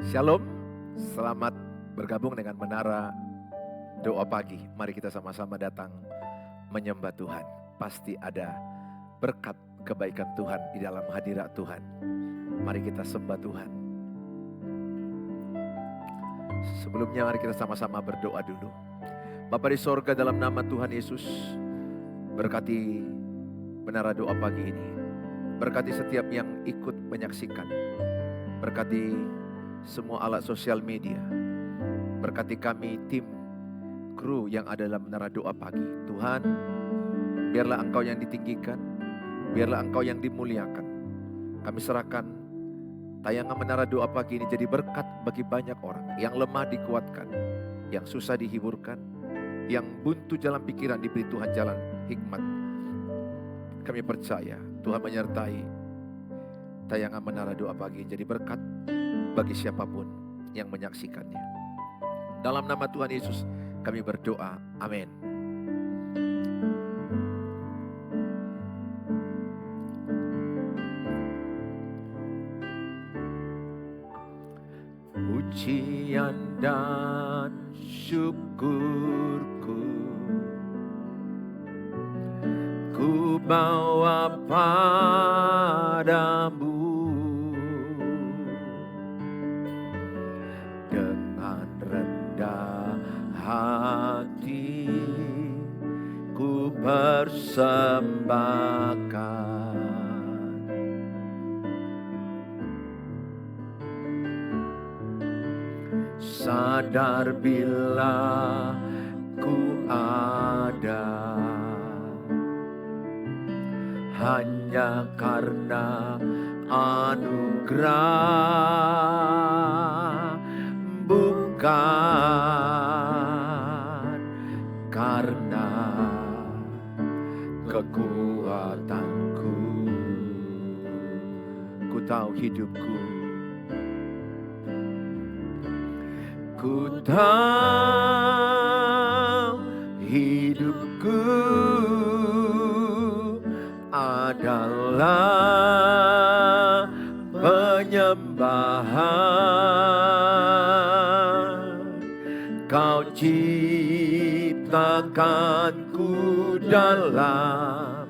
Shalom, selamat bergabung dengan Menara Doa Pagi. Mari kita sama-sama datang menyembah Tuhan. Pasti ada berkat kebaikan Tuhan di dalam hadirat Tuhan. Mari kita sembah Tuhan. Sebelumnya mari kita sama-sama berdoa dulu. Bapa di sorga, dalam nama Tuhan Yesus, berkati Menara Doa Pagi ini. Berkati setiap yang ikut menyaksikan. Berkati semua alat sosial media. Berkati kami, tim, kru yang ada dalam Menara Doa Pagi. Tuhan, biarlah Engkau yang ditinggikan, biarlah Engkau yang dimuliakan. Kami serahkan tayangan Menara Doa Pagi ini jadi berkat bagi banyak orang. Yang lemah dikuatkan, yang susah dihiburkan, yang buntu jalan pikiran diberi Tuhan jalan hikmat. Kami percaya Tuhan menyertai tayangan Menara Doa Pagi jadi berkat bagi siapapun yang menyaksikannya. Dalam nama Tuhan Yesus kami berdoa, amin. Pujian dan syukurku ku bawa padamu. Hati ku persembahkan, sadar bila ku ada hanya karena anugerah, bukan karena kekuatanku. Ku tahu hidupku, ku tahu hidupku adalah penyembahan. Kau ciptakanku dalam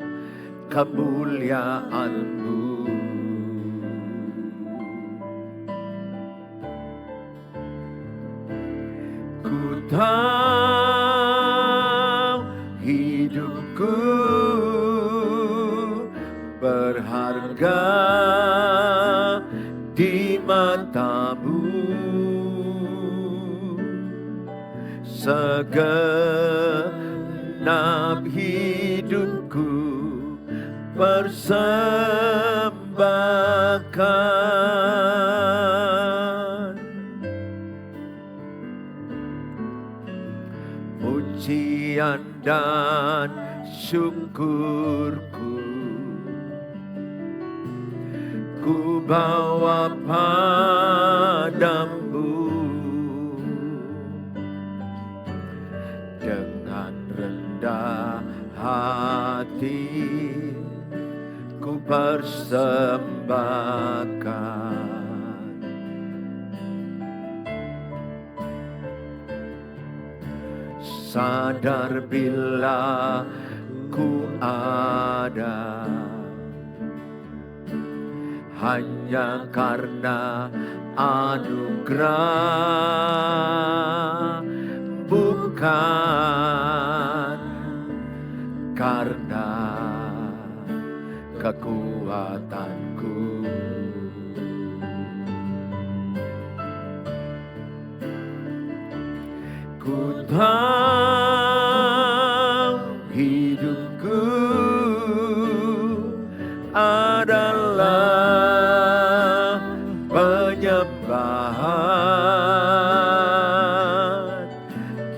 kemuliaan-Mu. Ku tahu hidupku berharga di mata-Mu. Segenap hidupku persembahkan, pujian dan syukurku ku bawa padamu. Hati ku persembahkan, sadar bila ku ada hanya karena anugerah, bukan karena kekuatanku. Ku tahu hidupku adalah penyembahan.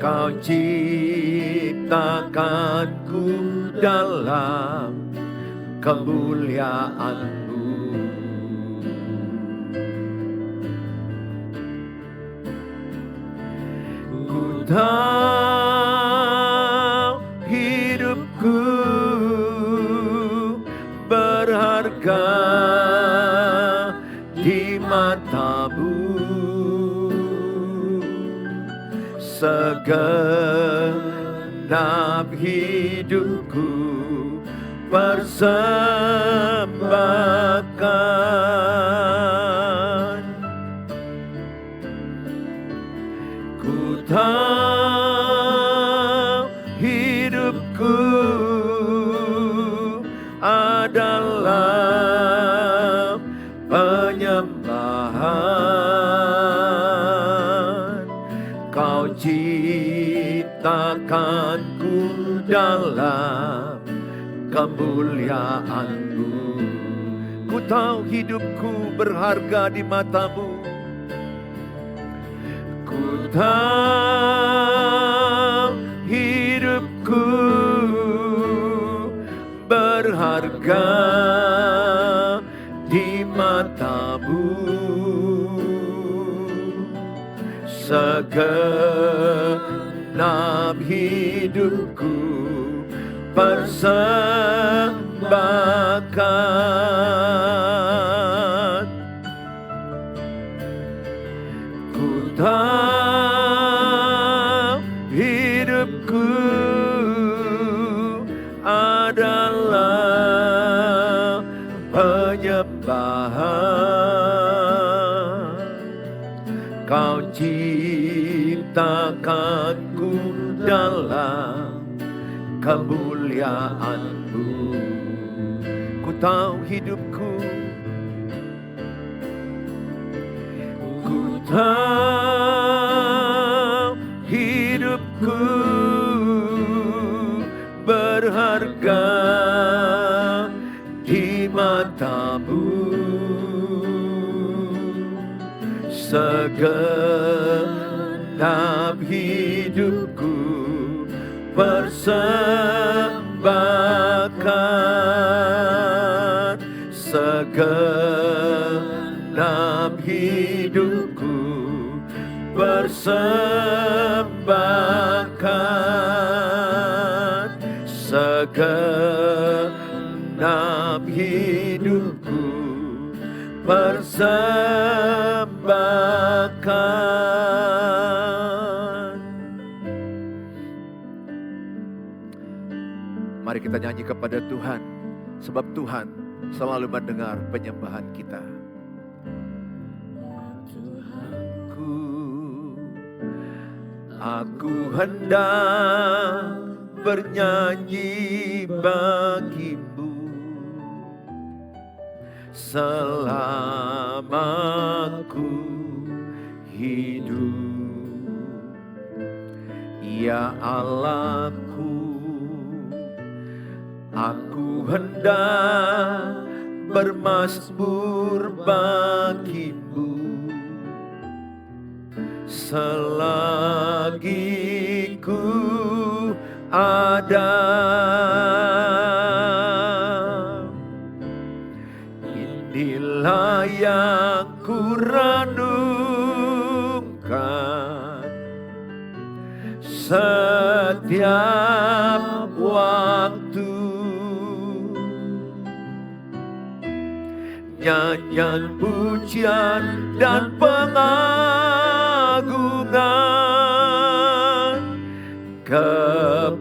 Kau ciptakanku dalam kemuliaan-Mu. Ku tahu hidupku berharga di mata-Mu. segenap hidupku persembahkan. Ku tahu hidupku adalah penyembahan. Kau ciptakanku dalam kemuliaan-Mu. Ku tahu hidupku berharga di mata-Mu. Ku tahu hidupku berharga di mata-Mu. Segenap hidupku persembahkan. Ku tahu hidupku adalah penyembahan. Kau ciptakanku dalam kemuliaan-Mu. Ku tahu hidupku, ku tahu hidupku berharga di mata-Mu. Segenap hidupku persembahkan. Segenap hidupku persembahkan. Segenap hidupku persembahkan. Mari kita nyanyi kepada Tuhan, sebab Tuhan selalu mendengar penyembahan kita. Aku hendak bernyanyi bagi-Mu selama ku hidup, ya Allahku. Aku hendak bermazmur bagi-Mu selagi ku ada. Inilah yang ku renungkan setiap waktu. Nyanyian pujian dan pengagungan kepadamu.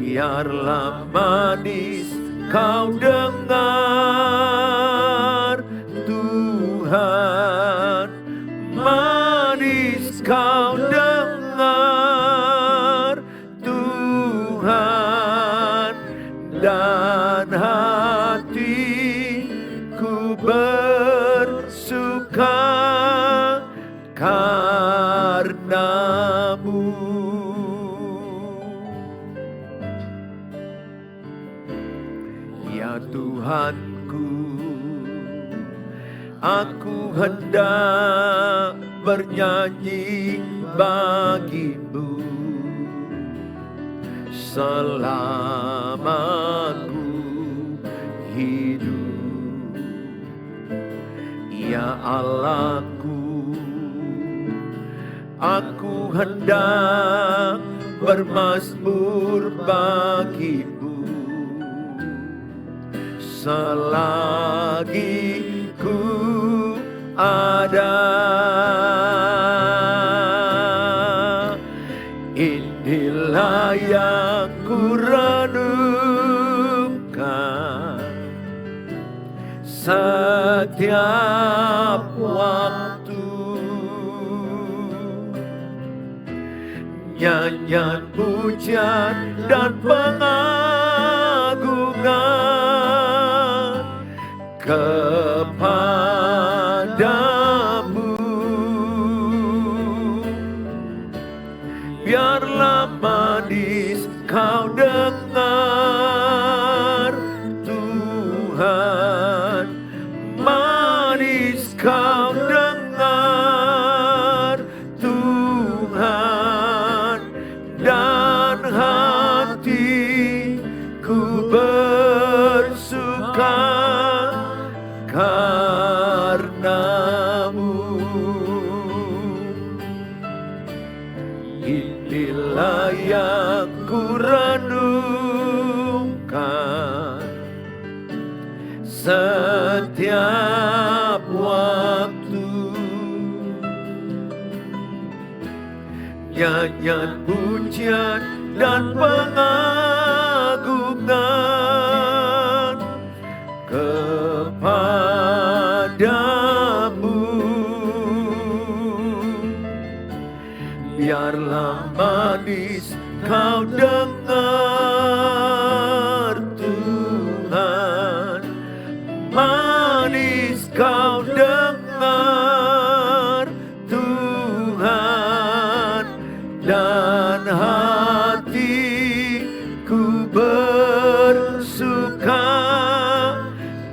Biarlah manis kau dengar Tuhan, manis kau dengar Tuhan, dan hatiku bersuka karena-Mu. Ya Tuhanku, aku hendak bernyanyi bagi-Mu selama ku hidup, ya Allahku. Aku hendak bermazmur bagi-Mu selagi ku ada. Inilah yang ku renungkan setiap waktu. Nyanyian pujian dan pengagungan kepadamu. Biarlah manis kau dengar Tuhan, manis kau dengar Tuhan, dan hatiku bersuka karenamu. Inilah yang ku renungkan setiap waktu. Nyanyian pujian dan pengagungan kepadamu. Biarlah manis kau dengar Tuhan, manis kau dengar Tuhan, dan hatiku bersuka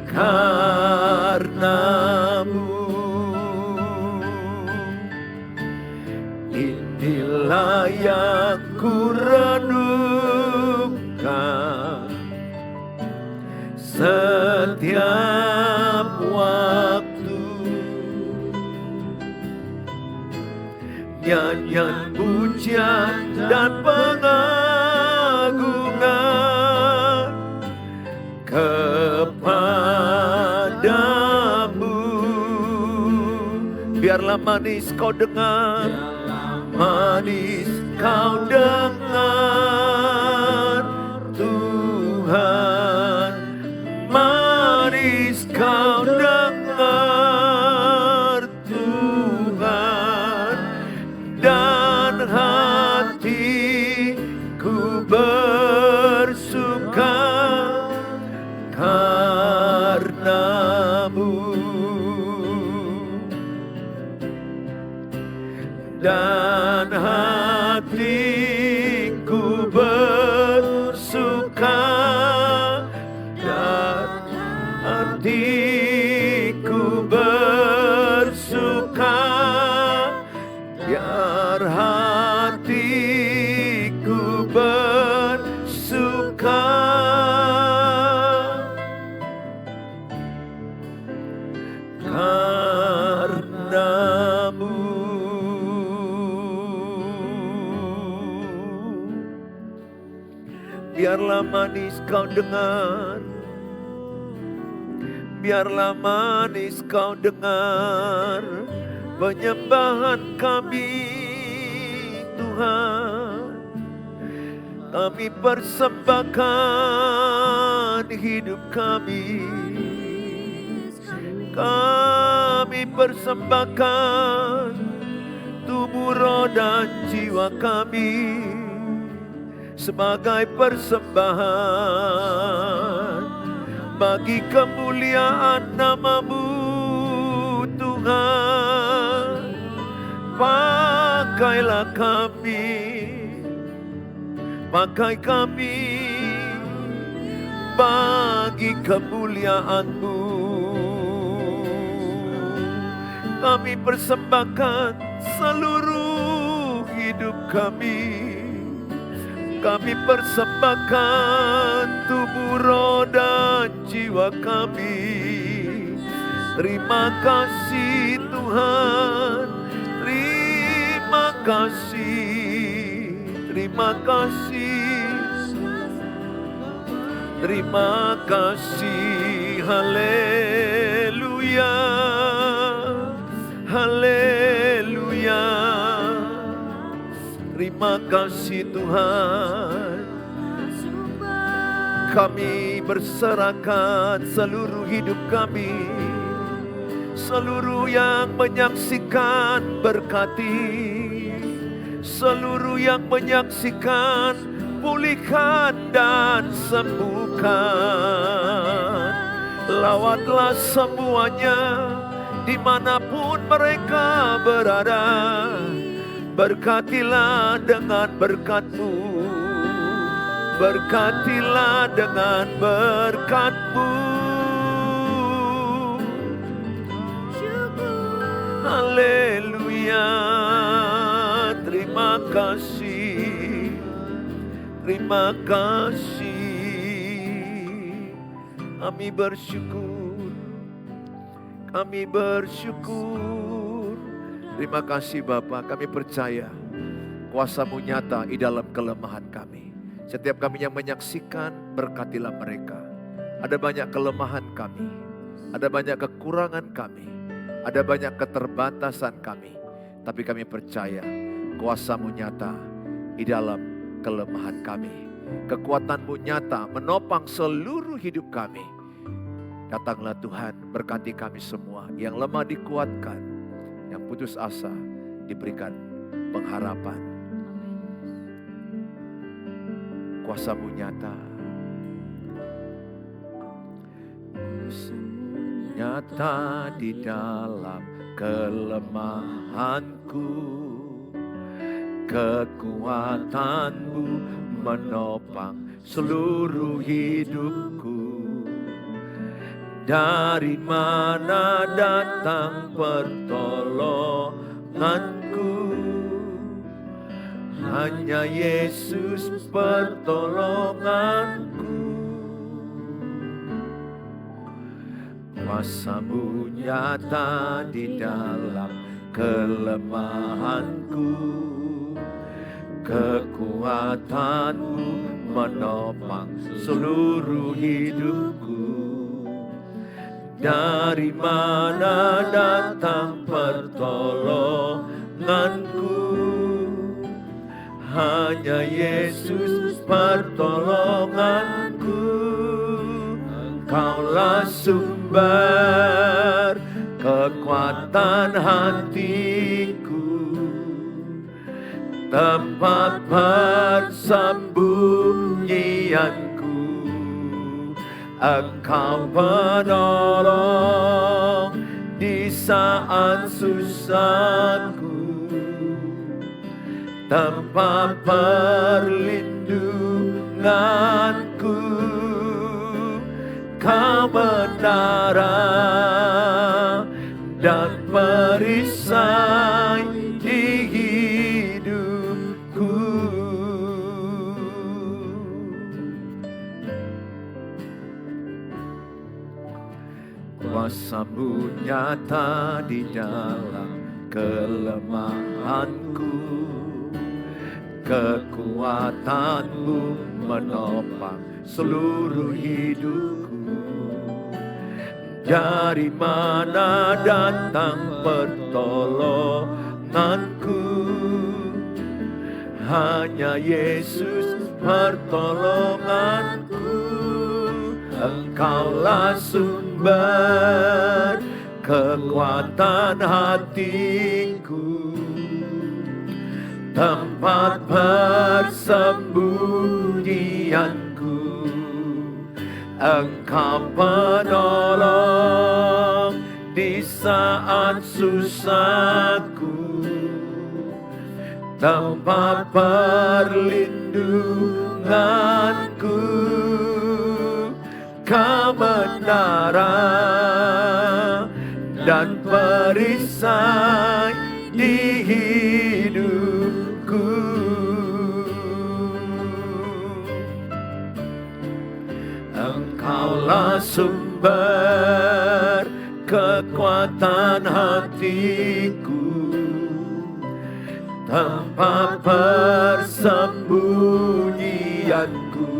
karenamu. Inilah yang ku renungkan setiap waktu. Nyanyian pujian dan pengagungan kepadamu. Biarlah manis kau dengar, manis kau dengar Tuhan, manis kau dengar Tuhan, dan hatiku bersuka karenamu. Dan hatiku bersuka, dan hatiku bersuka, biar hatiku bersuka karenamu. Biarlah manis kau dengar, biarlah manis kau dengar penyembahan kami Tuhan. Kami persembahkan hidup kami, kami persembahkan tubuh, roh, dan jiwa kami sebagai persembahan bagi kemuliaan nama-Mu Tuhan. Pakailah kami, pakai kami bagi kemuliaan-Mu. Kami persembahkan seluruh hidup kami. Kami persembahkan tubuh, roh, dan jiwa kami. Terima kasih Tuhan, terima kasih, terima kasih, terima kasih, haleluya. terima kasih Tuhan. Kami berserahkan seluruh hidup kami. Seluruh yang menyaksikan berkati. Seluruh yang menyaksikan pulihkan dan sembuhkan. Lawatlah semuanya dimanapun mereka berada. Berkatilah dengan berkat-Mu. Berkatilah dengan berkat-Mu. Haleluya. Terima kasih. Terima kasih. Kami bersyukur. Kami bersyukur. Terima kasih Bapa. Kami percaya kuasa-Mu nyata di dalam kelemahan kami. Setiap kami yang menyaksikan, berkatilah mereka. Ada banyak kelemahan kami. Ada banyak kekurangan kami. Ada banyak keterbatasan kami. Tapi kami percaya kuasa-Mu nyata di dalam kelemahan kami. Kekuatan-Mu nyata menopang seluruh hidup kami. Datanglah Tuhan, berkati kami semua. Yang lemah dikuatkan, yang putus asa diberikan pengharapan. Kuasa-Mu nyata. Nyata di dalam kelemahanku. Kekuatan-Mu menopang seluruh hidupku. Dari mana datang pertolonganku? Hanya Yesus pertolonganku. Kuasa-Mu nyata di dalam kelemahanku. Kekuatan-Mu menopang seluruh hidupku. Dari mana datang pertolonganku? Hanya Yesus pertolonganku. Engkaulah sumber kekuatan hatiku. Tempat persembunyianku. Engkau penolong di saat susahku. Tempat perlindunganku. Kau menara dan perisai di hidupku. Kuasa-Mu nyata di dalam kelemahanku. Kekuatan-Mu menopang seluruh hidupku. Dari mana datang pertolonganku? Hanya Yesus pertolonganku. Engkaulah sumber kekuatan hatiku. Tempat persembunyianku. Engkau penolong di saat susahku. Tempat perlindunganku. Kau menara dan perisai di hidupku. Engkaulah sumber kekuatan hatiku. Tempat persembunyianku.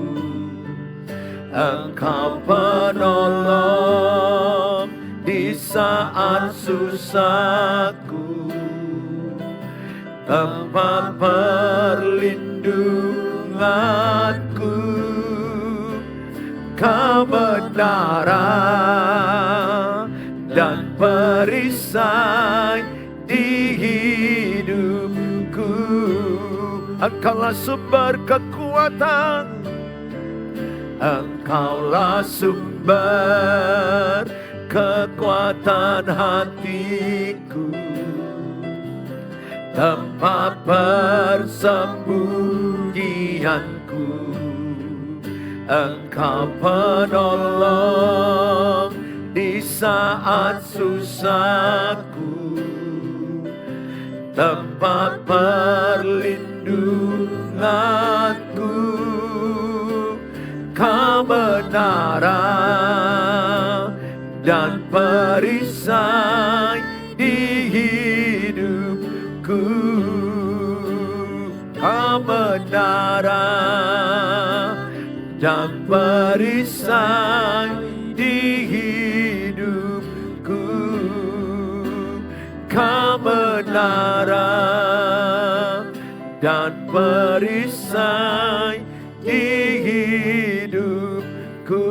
Engkau penolong di saat susahku. tempat perlindunganku, kebenaran dan perisai di hidupku. Engkaulah sumber kekuatan, Engkaulah sumber kekuatan hatiku, tempat persembunyianku. Engkau penolong di saat susahku, tempat perlindunganku, kebenaran dan perisai di hidupku, kebenaran dan perisai di hidupku, kebenaran dan perisai di hidupku.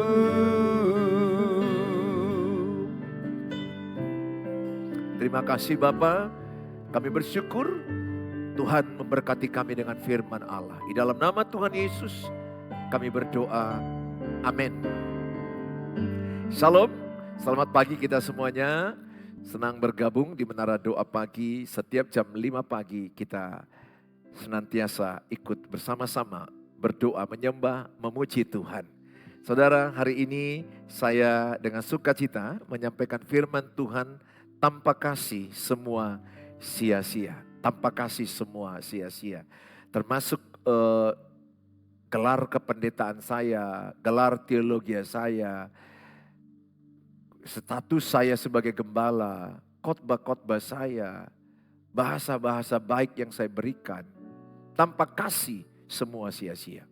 Terima kasih Bapa, kami bersyukur Tuhan memberkati kami dengan firman Allah. Di dalam nama Tuhan Yesus kami berdoa, amin. Shalom, selamat pagi kita semuanya. Senang bergabung di Menara Doa Pagi. Setiap jam 5 pagi kita senantiasa ikut bersama-sama berdoa, menyembah, memuji Tuhan. Saudara, hari ini saya dengan sukacita menyampaikan firman Tuhan, tanpa kasih semua sia-sia. Tanpa kasih semua sia-sia. Termasuk gelar kependetaan saya, gelar teologi saya, status saya sebagai gembala, khotbah-khotbah saya, bahasa-bahasa baik yang saya berikan. Tanpa kasih semua sia-sia.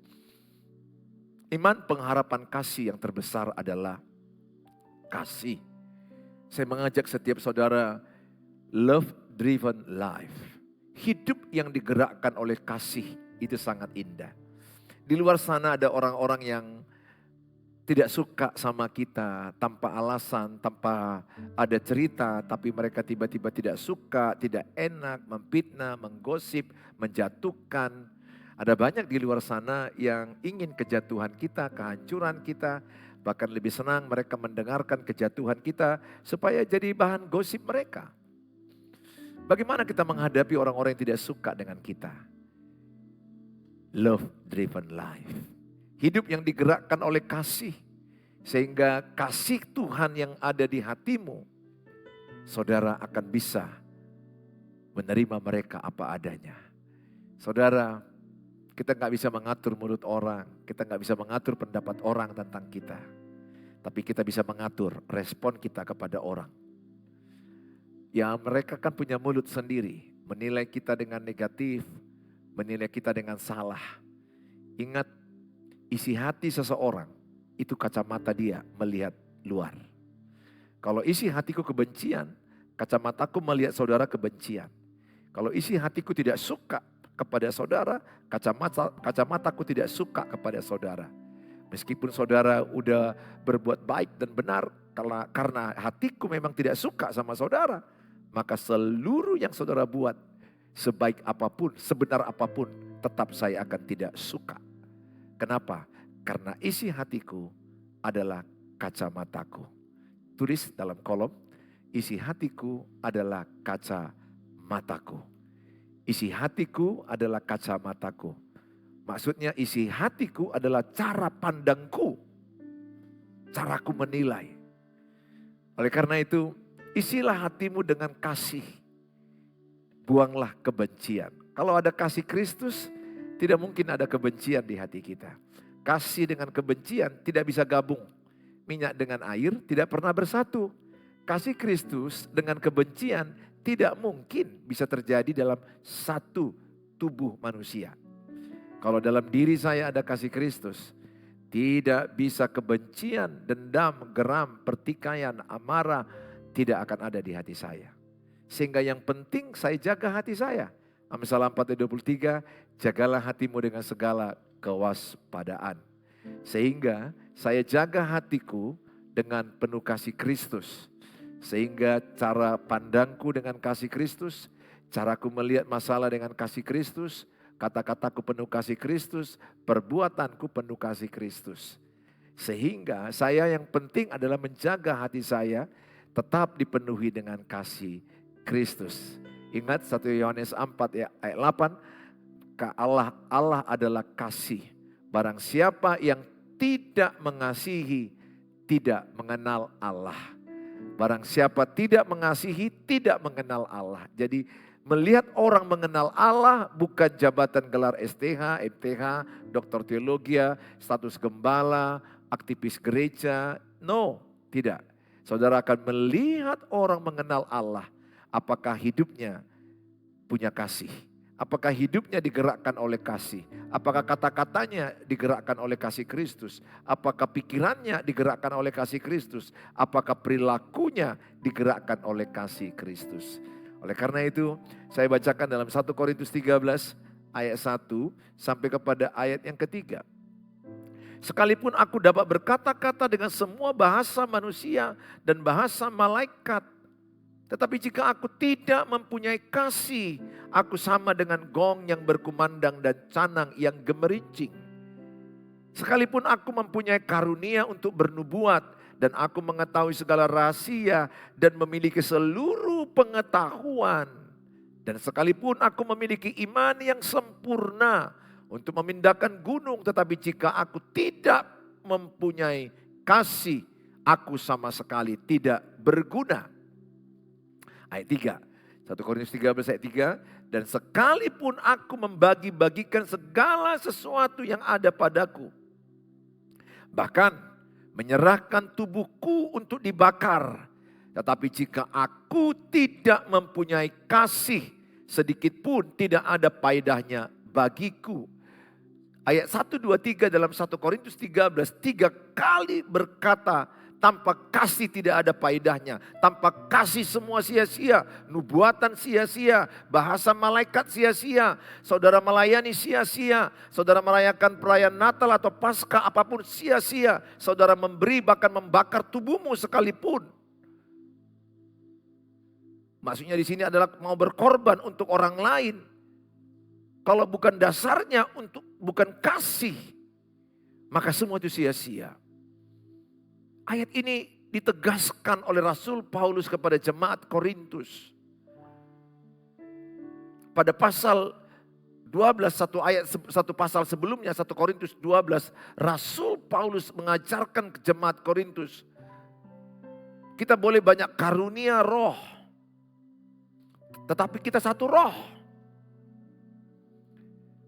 Iman pengharapan kasih yang terbesar adalah kasih. Saya mengajak setiap saudara, love driven life. Hidup yang digerakkan oleh kasih itu sangat indah. Di luar sana ada orang-orang yang tidak suka sama kita tanpa alasan, tanpa ada cerita, tapi mereka tiba-tiba tidak suka, tidak enak, memfitnah, menggosip, menjatuhkan. Ada banyak di luar sana yang ingin kejatuhan kita, kehancuran kita, bahkan lebih senang mereka mendengarkan kejatuhan kita supaya jadi bahan gosip mereka. Bagaimana kita menghadapi orang-orang yang tidak suka dengan kita? Love driven life. Hidup yang digerakkan oleh kasih. Sehingga kasih Tuhan yang ada di hatimu, saudara akan bisa menerima mereka apa adanya. Saudara, kita gak bisa mengatur mulut orang. Kita gak bisa mengatur pendapat orang tentang kita. Tapi kita bisa mengatur respon kita kepada orang. Ya, mereka kan punya mulut sendiri. Menilai kita dengan negatif. Menilai kita dengan salah. Ingat, isi hati seseorang itu kacamata dia melihat luar. Kalau isi hatiku kebencian, kacamataku melihat saudara kebencian. Kalau isi hatiku tidak suka kepada saudara, kacamataku tidak suka kepada saudara. Meskipun saudara udah berbuat baik dan benar, karena hatiku memang tidak suka sama saudara, maka seluruh yang saudara buat, sebaik apapun, sebenar apapun, tetap saya akan tidak suka. Kenapa? Karena isi hatiku adalah kacamataku. Tulis dalam kolom, isi hatiku adalah kacamataku. Isi hatiku adalah kacamataku. Maksudnya isi hatiku adalah cara pandangku. Caraku menilai. Oleh karena itu, isilah hatimu dengan kasih. Buanglah kebencian. Kalau ada kasih Kristus, tidak mungkin ada kebencian di hati kita. Kasih dengan kebencian tidak bisa gabung. Minyak dengan air tidak pernah bersatu. Kasih Kristus dengan kebencian tidak mungkin bisa terjadi dalam satu tubuh manusia. Kalau dalam diri saya ada kasih Kristus, tidak bisa kebencian, dendam, geram, pertikaian, amarah tidak akan ada di hati saya. Sehingga yang penting saya jaga hati saya. Amsal 4 ayat 23, jagalah hatimu dengan segala kewaspadaan. Sehingga saya jaga hatiku dengan penuh kasih Kristus. Sehingga cara pandangku dengan kasih Kristus, caraku melihat masalah dengan kasih Kristus, kata-kataku penuh kasih Kristus, perbuatanku penuh kasih Kristus. Sehingga saya yang penting adalah menjaga hati saya tetap dipenuhi dengan kasih Kristus. Ingat 1 Yohanes 4 ayat 8, Allah adalah kasih. Barang siapa yang tidak mengasihi, tidak mengenal Allah. Barang siapa tidak mengasihi, tidak mengenal Allah. Jadi melihat orang mengenal Allah bukan jabatan gelar STH, MTH, doktor teologi, status gembala, aktivis gereja. No, tidak. Saudara akan melihat orang mengenal Allah. Apakah hidupnya punya kasih? Apakah hidupnya digerakkan oleh kasih? Apakah kata-katanya digerakkan oleh kasih Kristus? Apakah pikirannya digerakkan oleh kasih Kristus? Apakah perilakunya digerakkan oleh kasih Kristus? Oleh karena itu, saya bacakan dalam 1 Korintus 13 ayat 1 sampai kepada ayat yang ketiga. Sekalipun aku dapat berkata-kata dengan semua bahasa manusia dan bahasa malaikat, tetapi jika aku tidak mempunyai kasih, aku sama dengan gong yang berkumandang dan canang yang gemerincing. Sekalipun aku mempunyai karunia untuk bernubuat dan aku mengetahui segala rahasia dan memiliki seluruh pengetahuan. Dan sekalipun aku memiliki iman yang sempurna untuk memindahkan gunung, tetapi jika aku tidak mempunyai kasih, aku sama sekali tidak berguna. Ayat 3, 1 Korintus 13 ayat 3, dan sekalipun aku membagi-bagikan segala sesuatu yang ada padaku, bahkan menyerahkan tubuhku untuk dibakar, tetapi jika aku tidak mempunyai kasih, sedikit pun tidak ada faedahnya bagiku. Ayat 1, 2, 3 dalam 1 Korintus 13, 3 kali berkata, tanpa kasih tidak ada faedahnya. Tanpa kasih semua sia-sia. Nubuatan sia-sia. Bahasa malaikat sia-sia. Saudara melayani sia-sia. Saudara merayakan perayaan Natal atau Paskah apapun sia-sia. Saudara memberi bahkan membakar tubuhmu sekalipun. Maksudnya di sini adalah mau berkorban untuk orang lain. Kalau bukan dasarnya bukan kasih, maka semua itu sia-sia. Ayat ini ditegaskan oleh Rasul Paulus kepada jemaat Korintus. Pada pasal 12, satu pasal sebelumnya, 1 Korintus 12, Rasul Paulus mengajarkan ke jemaat Korintus, kita boleh banyak karunia roh, tetapi kita satu roh.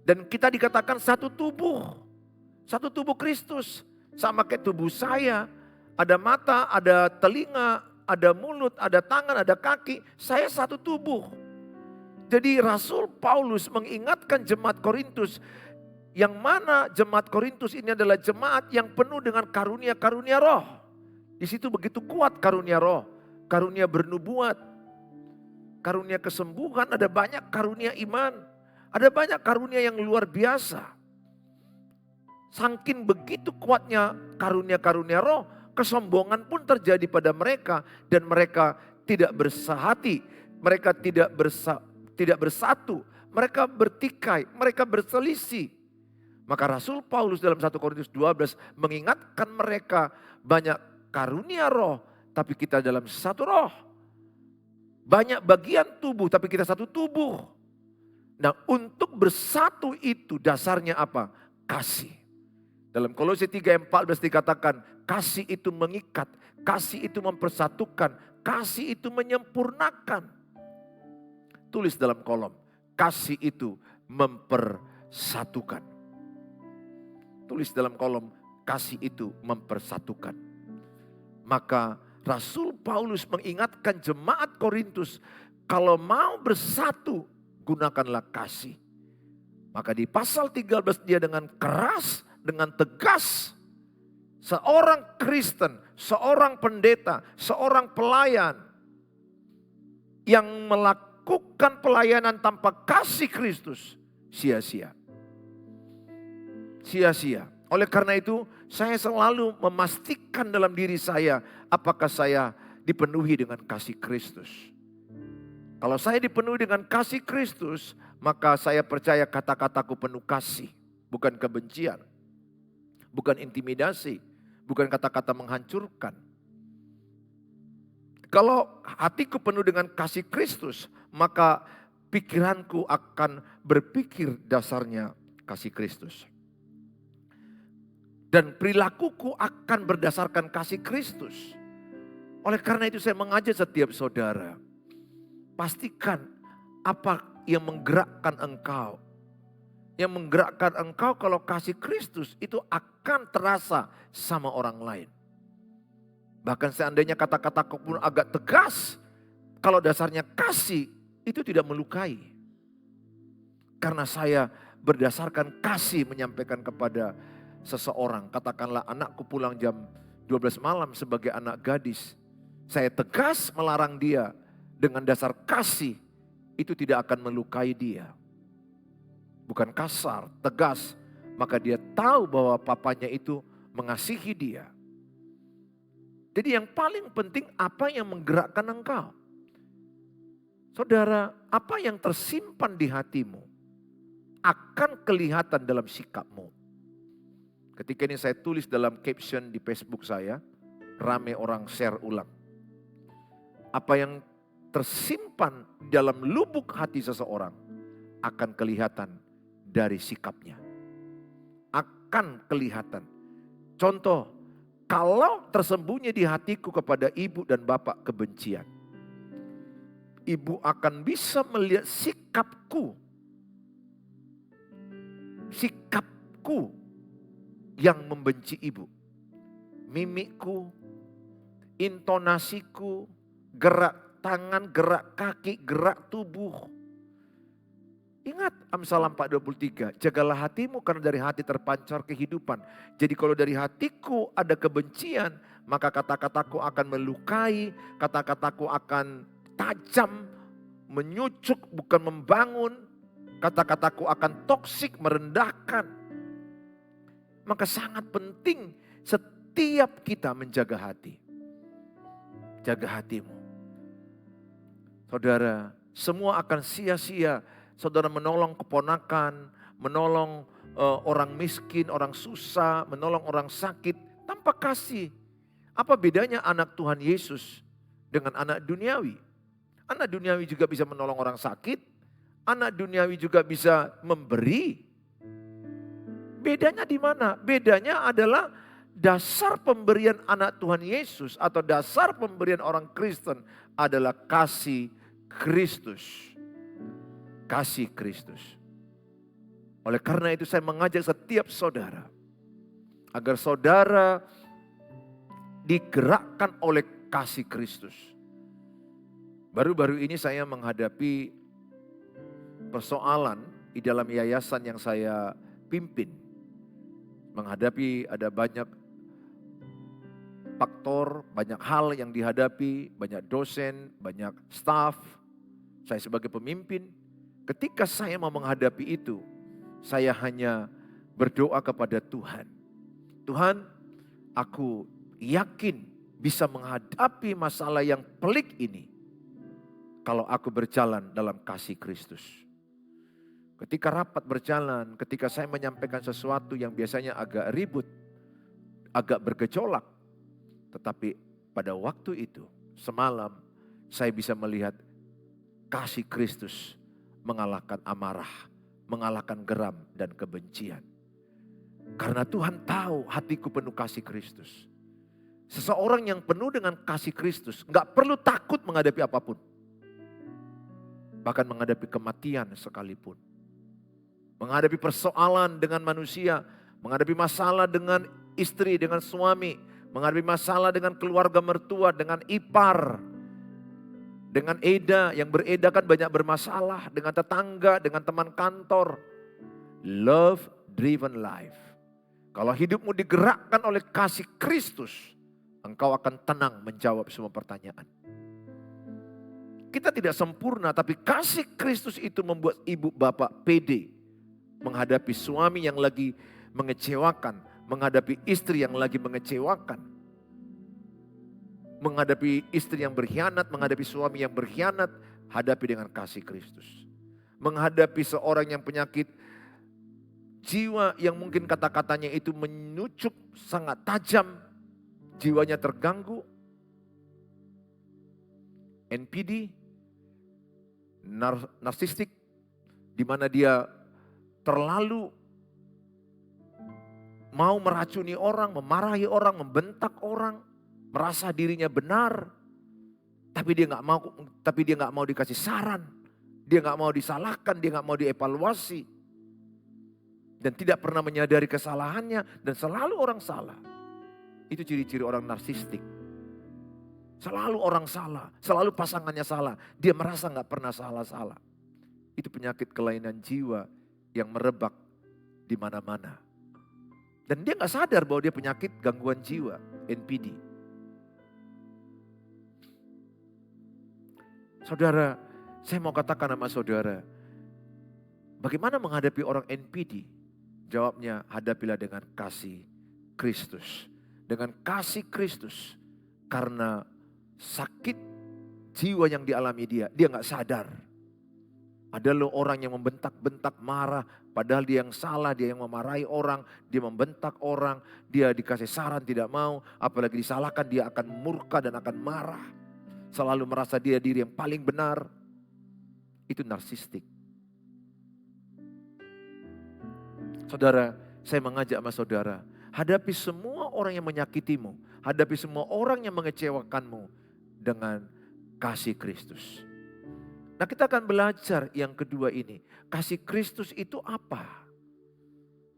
Dan kita dikatakan satu tubuh Kristus. Sama kayak tubuh saya. Ada mata, ada telinga, ada mulut, ada tangan, ada kaki. Saya satu tubuh. Jadi Rasul Paulus mengingatkan jemaat Korintus. Yang mana jemaat Korintus ini adalah jemaat yang penuh dengan karunia-karunia roh. Di situ begitu kuat karunia roh. Karunia bernubuat. Karunia kesembuhan, ada banyak karunia iman. Ada banyak karunia yang luar biasa. Saking begitu kuatnya karunia-karunia roh, kesombongan pun terjadi pada mereka dan mereka tidak bersahati, mereka tidak bersatu, mereka bertikai, mereka berselisih. Maka Rasul Paulus dalam 1 Korintus 12 mengingatkan mereka banyak karunia roh, tapi kita dalam satu roh. Banyak bagian tubuh, tapi kita satu tubuh. Nah, untuk bersatu itu dasarnya apa? Kasih. Dalam Kolose 3:14 dikatakan, kasih itu mengikat, kasih itu mempersatukan, kasih itu menyempurnakan. Tulis dalam kolom, kasih itu mempersatukan. Tulis dalam kolom, kasih itu mempersatukan. Maka Rasul Paulus mengingatkan jemaat Korintus, kalau mau bersatu, gunakanlah kasih. Maka di pasal 13 dia dengan keras, dengan tegas, seorang Kristen, seorang pendeta, seorang pelayan yang melakukan melakukan pelayanan tanpa kasih Kristus, sia-sia. Sia-sia. Oleh karena itu, saya selalu memastikan dalam diri saya, apakah saya dipenuhi dengan kasih Kristus. Kalau saya dipenuhi dengan kasih Kristus, maka saya percaya kata-kataku penuh kasih, bukan kebencian, bukan intimidasi, bukan kata-kata menghancurkan. Kalau hatiku penuh dengan kasih Kristus, maka pikiranku akan berpikir dasarnya kasih Kristus. Dan perilakuku akan berdasarkan kasih Kristus. Oleh karena itu saya mengajak setiap saudara, pastikan apa yang menggerakkan engkau. Yang menggerakkan engkau kalau kasih Kristus itu akan terasa sama orang lain. Bahkan seandainya kata-kataku pun agak tegas, kalau dasarnya kasih itu tidak melukai. Karena saya berdasarkan kasih menyampaikan kepada seseorang. Katakanlah anakku pulang jam 12 malam sebagai anak gadis. Saya tegas melarang dia dengan dasar kasih, itu tidak akan melukai dia. Bukan kasar, tegas. Maka dia tahu bahwa papanya itu mengasihi dia. Jadi yang paling penting apa yang menggerakkan engkau. Saudara, apa yang tersimpan di hatimu akan kelihatan dalam sikapmu. Ketika ini saya tulis dalam caption di Facebook saya, rame orang share ulang. Apa yang tersimpan dalam lubuk hati seseorang akan kelihatan dari sikapnya. Akan kelihatan. Contoh, kalau tersembunyi di hatiku kepada ibu dan bapak kebencian, ibu akan bisa melihat sikapku. Sikapku yang membenci ibu. Mimikku, intonasiku, gerak tangan, gerak kaki, gerak tubuh. Ingat Amsal 4:23, jagalah hatimu karena dari hati terpancar kehidupan. Jadi kalau dari hatiku ada kebencian, maka kata-kataku akan melukai, kata-kataku akan tajam, menyucuk bukan membangun, kata-kataku akan toksik, merendahkan. Maka sangat penting setiap kita menjaga hati. Jaga hatimu. Saudara, semua akan sia-sia. Saudara menolong keponakan, menolong orang miskin, orang susah, menolong orang sakit tanpa kasih. Apa bedanya anak Tuhan Yesus dengan anak duniawi? Anak duniawi juga bisa menolong orang sakit, anak duniawi juga bisa memberi. Bedanya di mana? Bedanya adalah dasar pemberian anak Tuhan Yesus atau dasar pemberian orang Kristen adalah kasih Kristus. Kasih Kristus. Oleh karena itu saya mengajak setiap saudara agar saudara digerakkan oleh kasih Kristus. Baru-baru ini saya menghadapi persoalan di dalam yayasan yang saya pimpin. Menghadapi ada banyak faktor, banyak hal yang dihadapi, banyak dosen, banyak staf. Saya sebagai pemimpin, ketika saya mau menghadapi itu, saya hanya berdoa kepada Tuhan. Tuhan, aku yakin bisa menghadapi masalah yang pelik ini kalau aku berjalan dalam kasih Kristus. Ketika rapat berjalan, ketika saya menyampaikan sesuatu yang biasanya agak ribut, agak bergejolak, tetapi pada waktu itu, semalam, saya bisa melihat kasih Kristus mengalahkan amarah, mengalahkan geram dan kebencian. Karena Tuhan tahu hatiku penuh kasih Kristus. Seseorang yang penuh dengan kasih Kristus gak perlu takut menghadapi apapun. Bahkan menghadapi kematian sekalipun. Menghadapi persoalan dengan manusia, menghadapi masalah dengan istri, dengan suami, menghadapi masalah dengan keluarga mertua, dengan ipar, dengan Eda yang beredar kan banyak bermasalah, dengan tetangga, dengan teman kantor. Love driven life. Kalau hidupmu digerakkan oleh kasih Kristus, engkau akan tenang menjawab semua pertanyaan. Kita tidak sempurna, tapi kasih Kristus itu membuat ibu bapak pede menghadapi suami yang lagi mengecewakan, menghadapi istri yang lagi mengecewakan, menghadapi istri yang berkhianat, menghadapi suami yang berkhianat, hadapi dengan kasih Kristus. Menghadapi seorang yang penyakit jiwa yang mungkin kata-katanya itu menyucuk sangat tajam, jiwanya terganggu, NPD, narsistik, di mana dia terlalu mau meracuni orang, memarahi orang, membentak orang, merasa dirinya benar, tapi dia nggak mau dikasih saran, dia nggak mau disalahkan, dia nggak mau dievaluasi, dan tidak pernah menyadari kesalahannya dan selalu orang salah. Itu ciri-ciri orang narsistik. Selalu orang salah, selalu pasangannya salah. Dia merasa gak pernah salah-salah. Itu penyakit kelainan jiwa yang merebak di mana-mana. Dan dia gak sadar bahwa dia penyakit gangguan jiwa, NPD. Saudara, saya mau katakan sama saudara, bagaimana menghadapi orang NPD? Jawabnya, hadapilah dengan kasih Kristus. Dengan kasih Kristus. Karena sakit jiwa yang dialami dia gak sadar. Ada loh orang yang membentak-bentak, marah, padahal dia yang salah, dia yang memarahi orang, dia membentak orang, dia dikasih saran tidak mau, apalagi disalahkan dia akan murka dan akan marah. Selalu merasa dia diri yang paling benar. Itu narsistik. Saudara, saya mengajak sama saudara, hadapi semua orang yang menyakitimu, hadapi semua orang yang mengecewakanmu dengan kasih Kristus. Nah, kita akan belajar yang kedua ini. Kasih Kristus itu apa?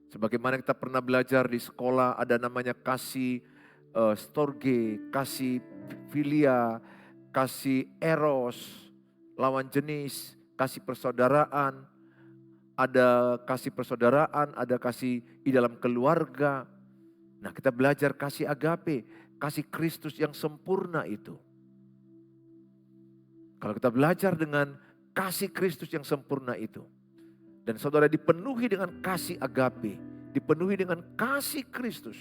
Sebagaimana kita pernah belajar di sekolah, ada namanya kasih storge, kasih filia, kasih eros, lawan jenis, kasih persaudaraan. Ada kasih persaudaraan, ada kasih di dalam keluarga. Nah, kita belajar kasih agape, kasih Kristus yang sempurna itu. Kalau kita belajar dengan kasih Kristus yang sempurna itu, dan saudara dipenuhi dengan kasih agape, dipenuhi dengan kasih Kristus,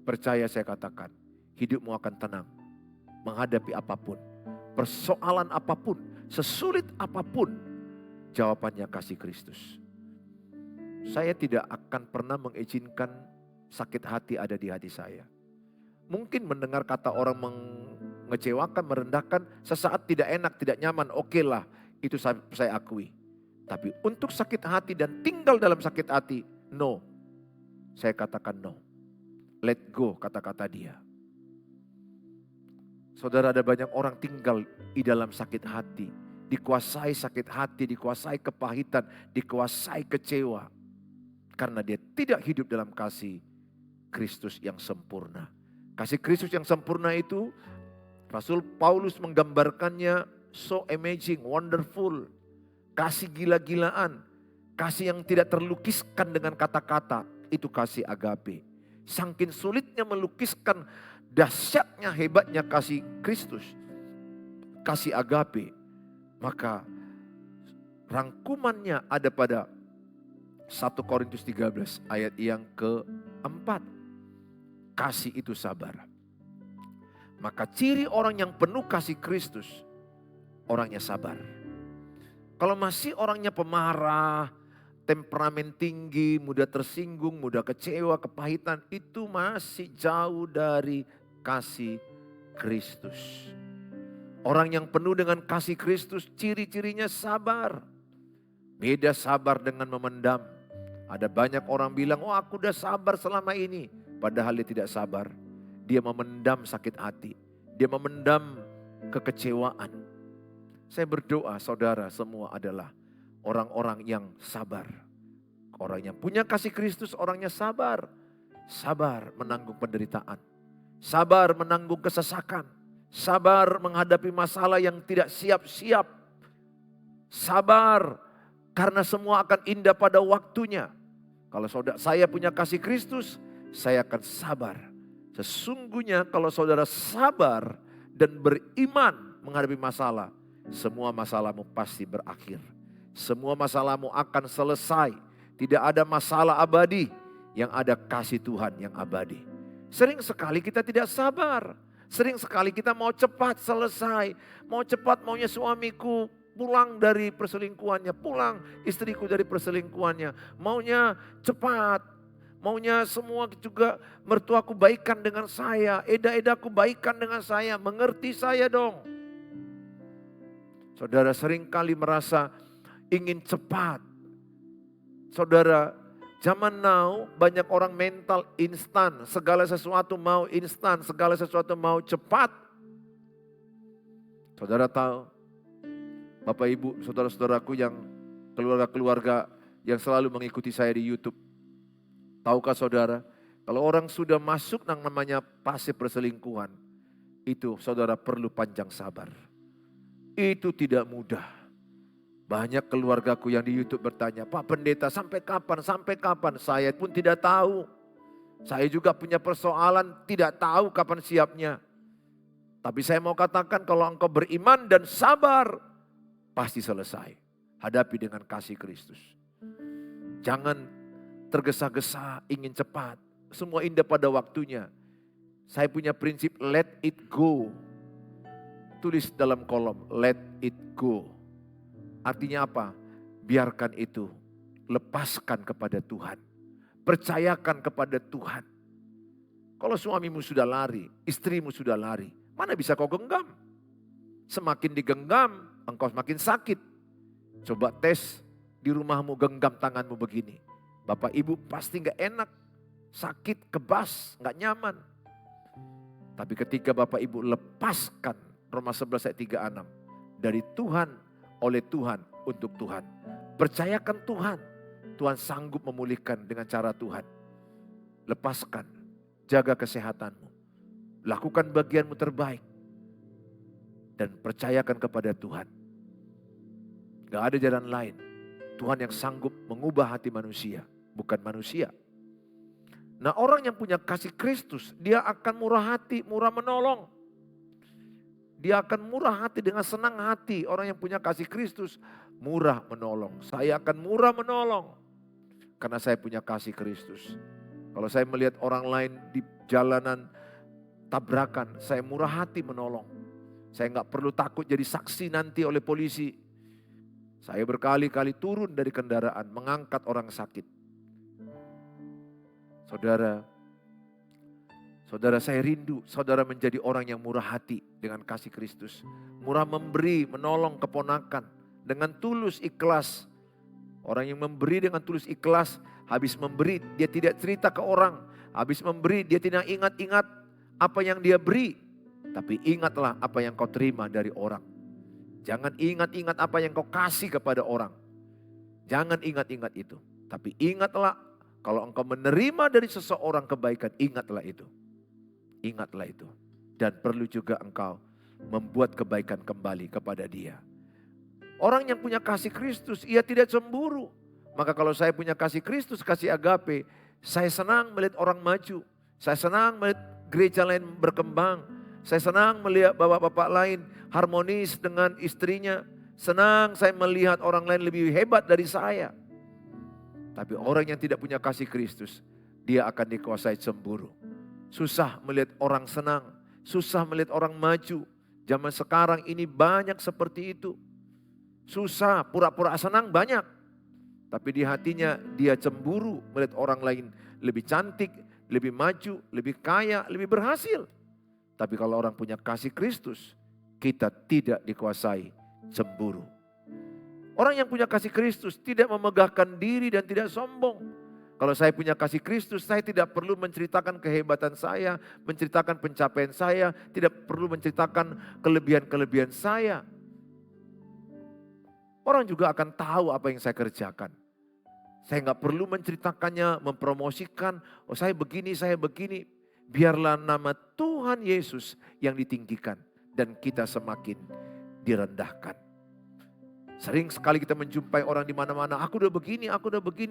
percaya saya katakan, hidupmu akan tenang menghadapi apapun, persoalan apapun, sesulit apapun, jawabannya kasih Kristus. Saya tidak akan pernah mengizinkan sakit hati ada di hati saya. Mungkin mendengar kata orang mengecewakan, merendahkan, sesaat tidak enak, tidak nyaman, oke lah, itu saya akui. Tapi untuk sakit hati dan tinggal dalam sakit hati, no. Saya katakan no. Let go kata-kata dia. Saudara, ada banyak orang tinggal di dalam sakit hati. Dikuasai sakit hati, dikuasai kepahitan, dikuasai kecewa. Karena dia tidak hidup dalam kasih Kristus yang sempurna. Kasih Kristus yang sempurna itu, Rasul Paulus menggambarkannya so amazing, wonderful. Kasih gila-gilaan, kasih yang tidak terlukiskan dengan kata-kata, itu kasih agape. Saking sulitnya melukiskan dahsyatnya, hebatnya kasih Kristus, kasih agape. Maka rangkumannya ada pada 1 Korintus 13 ayat yang keempat. Kasih itu sabar. Maka ciri orang yang penuh kasih Kristus, orangnya sabar. Kalau masih orangnya pemarah, temperamen tinggi, mudah tersinggung, mudah kecewa, kepahitan, itu masih jauh dari kasih Kristus. Orang yang penuh dengan kasih Kristus, ciri-cirinya sabar. Beda sabar dengan memendam. Ada banyak orang bilang, oh aku udah sabar selama ini. Padahal dia tidak sabar. Dia memendam sakit hati. Dia memendam kekecewaan. Saya berdoa saudara semua adalah orang-orang yang sabar. Orang yang punya kasih Kristus, orangnya sabar. Sabar menanggung penderitaan. Sabar menanggung kesesakan. Sabar menghadapi masalah yang tidak siap-siap. Sabar karena semua akan indah pada waktunya. Kalau saudara saya punya kasih Kristus, saya akan sabar. Sesungguhnya kalau saudara sabar dan beriman menghadapi masalah, semua masalahmu pasti berakhir. Semua masalahmu akan selesai. Tidak ada masalah abadi, yang ada kasih Tuhan yang abadi. Sering sekali kita tidak sabar. Sering sekali kita mau cepat selesai. Mau cepat maunya suamiku pulang dari perselingkuhannya. Pulang istriku dari perselingkuhannya. Maunya cepat. Maunya semua juga mertuaku baikan dengan saya. Eda-edaku baikan dengan saya. Mengerti saya dong. Saudara sering kali merasa ingin cepat. Saudara, zaman now banyak orang mental instan. Segala sesuatu mau instan, segala sesuatu mau cepat. Saudara tahu, Bapak Ibu, saudara-saudaraku yang keluarga-keluarga yang selalu mengikuti saya di YouTube. Tahukah saudara, kalau orang sudah masuk yang namanya fase perselingkuhan, itu saudara perlu panjang sabar. Itu tidak mudah. Banyak keluargaku yang di YouTube bertanya, Pak Pendeta sampai kapan? Sampai kapan? Saya pun tidak tahu. Saya juga punya persoalan, tidak tahu kapan siapnya. Tapi saya mau katakan kalau engkau beriman dan sabar, pasti selesai. Hadapi dengan kasih Kristus. Jangan tergesa-gesa, ingin cepat. Semua indah pada waktunya. Saya punya prinsip let it go. Tulis dalam kolom, let it go. Artinya apa? Biarkan itu. Lepaskan kepada Tuhan. Percayakan kepada Tuhan. Kalau suamimu sudah lari, istrimu sudah lari, mana bisa kau genggam? Semakin digenggam, engkau semakin sakit. Coba tes di rumahmu, genggam tanganmu begini. Bapak ibu pasti gak enak, sakit, kebas, gak nyaman. Tapi ketika Bapak ibu lepaskan, Roma 11 ayat 36. Dari Tuhan, oleh Tuhan, untuk Tuhan. Percayakan Tuhan. Tuhan sanggup memulihkan dengan cara Tuhan. Lepaskan. Jaga kesehatanmu. Lakukan bagianmu terbaik. Dan percayakan kepada Tuhan. Gak ada jalan lain. Tuhan yang sanggup mengubah hati manusia. Bukan manusia. Nah orang yang punya kasih Kristus, dia akan murah hati, murah menolong. Dia akan murah hati dengan senang hati. Orang yang punya kasih Kristus murah menolong. Saya akan murah menolong. Karena saya punya kasih Kristus. Kalau saya melihat orang lain di jalanan tabrakan, saya murah hati menolong. Saya nggak perlu takut jadi saksi nanti oleh polisi. Saya berkali-kali turun dari kendaraan mengangkat orang sakit. Saudara saya rindu, saudara menjadi orang yang murah hati dengan kasih Kristus. Murah memberi, menolong keponakan dengan tulus ikhlas. Orang yang memberi dengan tulus ikhlas, habis memberi dia tidak cerita ke orang. Habis memberi dia tidak ingat-ingat apa yang dia beri. Tapi ingatlah apa yang kau terima dari orang. Jangan ingat-ingat apa yang kau kasih kepada orang. Jangan ingat-ingat itu. Tapi ingatlah kalau engkau menerima dari seseorang kebaikan, ingatlah itu. Ingatlah itu. Dan perlu juga engkau membuat kebaikan kembali kepada dia. Orang yang punya kasih Kristus, ia tidak cemburu. Maka kalau saya punya kasih Kristus, kasih agape, saya senang melihat orang maju. Saya senang melihat gereja lain berkembang. Saya senang melihat bapak-bapak lain harmonis dengan istrinya. Senang saya melihat orang lain lebih hebat dari saya. Tapi orang yang tidak punya kasih Kristus, dia akan dikuasai cemburu. Susah melihat orang senang, susah melihat orang maju. Zaman sekarang ini banyak seperti itu. Susah, pura-pura senang banyak. Tapi di hatinya dia cemburu melihat orang lain lebih cantik, lebih maju, lebih kaya, lebih berhasil. Tapi kalau orang punya kasih Kristus, kita tidak dikuasai cemburu. Orang yang punya kasih Kristus tidak memegahkan diri dan tidak sombong. Kalau saya punya kasih Kristus, saya tidak perlu menceritakan kehebatan saya, menceritakan pencapaian saya, tidak perlu menceritakan kelebihan-kelebihan saya. Orang juga akan tahu apa yang saya kerjakan. Saya nggak perlu menceritakannya, mempromosikan, oh saya begini, saya begini. Biarlah nama Tuhan Yesus yang ditinggikan dan kita semakin direndahkan. Sering sekali kita menjumpai orang di mana-mana, aku udah begini,